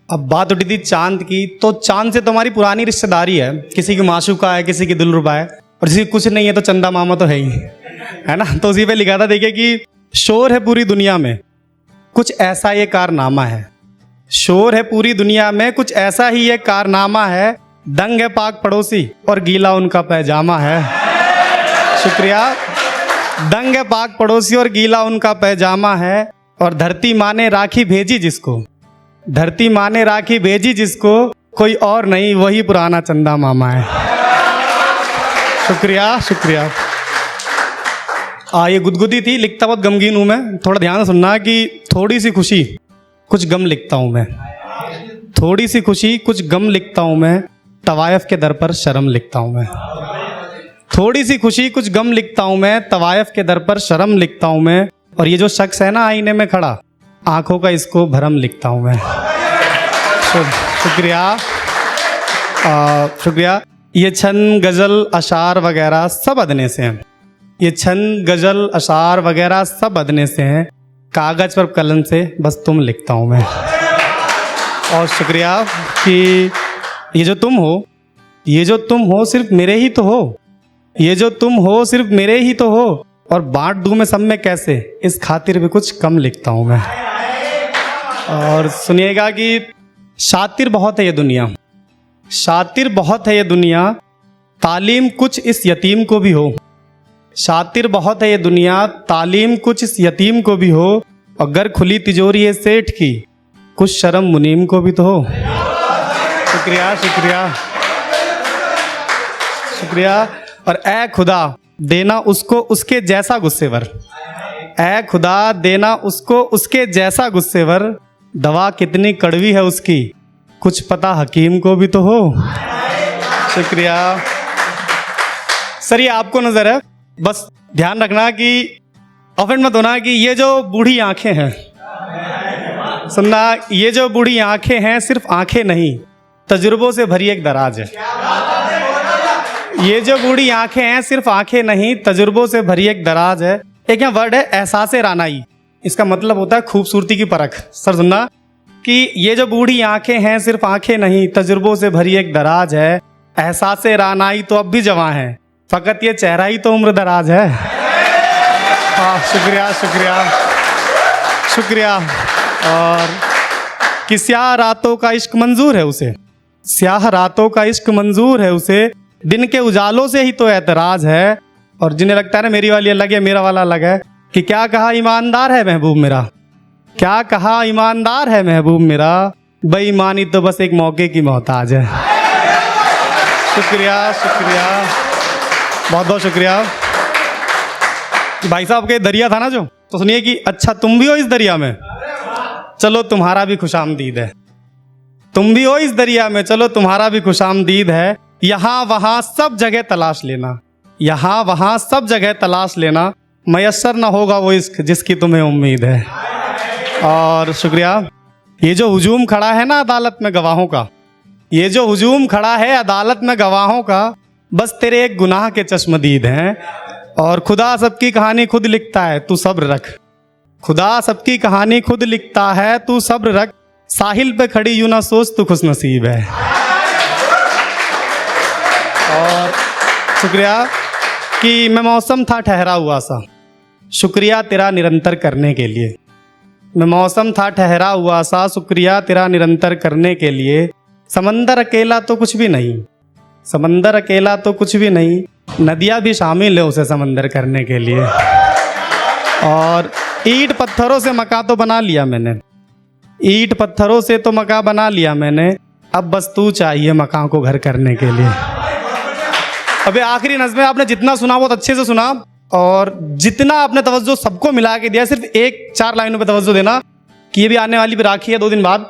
अब बात उठी थी चांद की, तो चांद से तुम्हारी पुरानी रिश्तेदारी है, किसी की माशूका है, किसी की दिलरुबा है, और किसी की कुछ नहीं है तो चंदा मामा तो है ही, है ना। तो उसी पे लिखा था, देखिए कि शोर है पूरी दुनिया में कुछ ऐसा ये कारनामा है, शोर है पूरी दुनिया में कुछ ऐसा ही ये कारनामा है, दंग है पाक पड़ोसी और गीला उनका पैजामा है। शुक्रिया। दंग है पाक पड़ोसी और गीला उनका पैजामा है, और धरती माँ ने राखी भेजी जिसको, धरती माँ ने राखी भेजी जिसको, कोई और नहीं वही पुराना चंदा मामा है। शुक्रिया शुक्रिया। ये गुदगुदी थी, लिखता बहुत गमगीन हूँ मैं, थोड़ा ध्यान से सुनना कि थोड़ी सी खुशी कुछ गम लिखता हूँ मैं, थोड़ी सी खुशी कुछ गम लिखता हूँ मैं, तवायफ के दर पर शर्म लिखता हूँ मैं। थोड़ी सी खुशी कुछ गम लिखता हूँ मैं, तवायफ के दर पर शर्म लिखता हूँ मैं, और ये जो शख्स है ना आईने में खड़ा, आंखों का इसको भरम लिखता हूँ मैं। शुक्रिया शुक्रिया। ये छंद गज़ल अशार वगैरह सब अदने से हैं, ये छंद गज़ल अशार वगैरह सब अदने से हैं, कागज़ पर कलम से बस तुम लिखता हूँ मैं। और शुक्रिया कि ये जो तुम हो, ये जो तुम हो सिर्फ मेरे ही तो हो, ये जो तुम हो सिर्फ मेरे ही तो हो, और बांट दूँ मैं सब में कैसे, इस खातिर भी कुछ कम लिखता हूँ मैं। और सुनिएगा कि शातिर बहुत है ये दुनिया, शातिर बहुत है ये दुनिया, तालीम कुछ इस यतीम को भी हो, शातिर बहुत है ये दुनिया, तालीम कुछ इस यतीम को भी हो, अगर खुली तिजोरी है सेठ की, कुछ शर्म मुनीम को भी तो हो। शुक्रिया शुक्रिया शुक्रिया। और ए खुदा देना उसको उसके जैसा गुस्सेवर, ए खुदा देना उसको उसके जैसा गुस्सेवर, दवा कितनी कड़वी है उसकी, कुछ पता हकीम को भी तो हो। शुक्रिया सर, ये आपको नजर है, बस ध्यान रखना कि ऑफेंड मत होना कि ये जो बूढ़ी आंखें हैं, सुनना, ये जो बूढ़ी आंखें हैं सिर्फ आंखें नहीं, तजुर्बों से भरी एक दराज है। ये जो बूढ़ी आंखें हैं सिर्फ आंखें नहीं, तजुर्बों से भरी एक दराज है। एक यहाँ वर्ड है एहसास रानाई, इसका मतलब होता है खूबसूरती की परख। सर सुनना कि ये जो बूढ़ी आंखें हैं सिर्फ आंखें नहीं, तजुर्बों से भरी एक दराज है, एहसास रानाई तो अब भी जवां है, फकत ये चेहरा ही तो उम्र दराज है। हाँ शुक्रिया शुक्रिया शुक्रिया। और कि स्याह रातों का इश्क मंजूर है उसे, स्याह रातों का इश्क मंजूर है उसे, दिन के उजालों से ही तो एतराज है। और जिन्हें लगता है ना मेरी वाली अलग है मेरा वाला अलग है, कि क्या कहा ईमानदार है महबूब मेरा, क्या कहा ईमानदार है महबूब मेरा, बेईमानी तो बस एक मौके की मोहताज है। शुक्रिया शुक्रिया बहुत बहुत शुक्रिया। भाई साहब के दरिया था ना जो, तो सुनिए कि अच्छा तुम भी हो इस दरिया में, चलो तुम्हारा भी खुशामदीद है, तुम भी हो इस दरिया में, चलो तुम्हारा भी खुशामदीद है, यहाँ वहाँ सब जगह तलाश लेना, यहाँ वहाँ सब जगह तलाश लेना, मयस्सर ना होगा वो इश्क जिसकी तुम्हें उम्मीद है। और शुक्रिया। ये जो हुजूम खड़ा है ना अदालत में गवाहों का, ये जो हुजूम खड़ा है अदालत में गवाहों का, बस तेरे एक गुनाह के चश्मदीद हैं, और खुदा सबकी कहानी खुद लिखता है तू सब्र रख, खुदा सबकी कहानी खुद लिखता है तू सब्र रख, साहिल पे खड़ी यूं ना सोच तू खुश नसीब है। और शुक्रिया कि मैं मौसम था ठहरा हुआ सा, शुक्रिया तेरा निरंतर करने के लिए, मैं मौसम था ठहरा हुआ सा, शुक्रिया तेरा निरंतर करने के लिए, समंदर अकेला तो कुछ भी नहीं, समंदर अकेला तो कुछ भी नहीं, नदियाँ भी शामिल है उसे समंदर करने के लिए। और ईंट पत्थरों से मकान तो बना लिया मैंने, ईंट पत्थरों से तो मकान बना लिया मैंने, अब बस तू चाहिए मकान को घर करने के लिए। अबे आखिरी नज़्में आपने जितना सुना बहुत अच्छे से सुना, और जितना आपने तवज्जो सबको मिला के दिया, सिर्फ एक 4 लाइनों पे तवज्जो देना कि ये भी आने वाली भी राखी है 2 दिन बाद,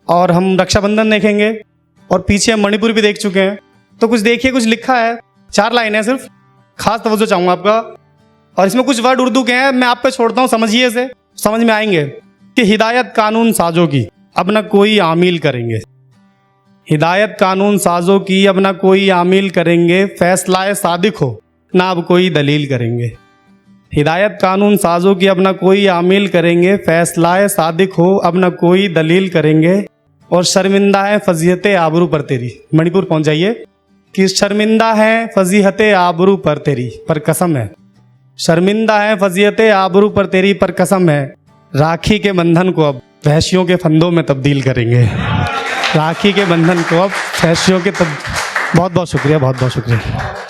और हम रक्षाबंधन देखेंगे, और पीछे हम मणिपुर भी देख चुके हैं, तो कुछ देखिए कुछ लिखा है, 4 लाइन है सिर्फ, खास तवज्जो चाहूँगा आपका। और इसमें कुछ वर्ड उर्दू के हैं, मैं आप पे छोड़ता हूँ, समझिए से समझ में आएंगे। कि हिदायत कानून साजों की अब न कोई आमील करेंगे, हिदायत कानून साजों की अब न कोई आमील करेंगे, फैसलाए सादिक हो ना अब कोई दलील करेंगे, हिदायत कानून साजों की अब न कोई आमील करेंगे, फैसलाए सादिक हो अब न कोई दलील करेंगे, और शर्मिंदा है फजीहत आबरू पर तेरी। मणिपुर पहुंच जाइए कि शर्मिंदा है फजीहत आबरू पर तेरी, पर कसम है। शर्मिंदा है फजीहत आबरू पर तेरी, पर कसम है। राखी के बंधन को अब वहशियों के फंदों में तब्दील करेंगे। राखी के बंधन को अब वहशियों के बहुत बहुत शुक्रिया, बहुत बहुत शुक्रिया।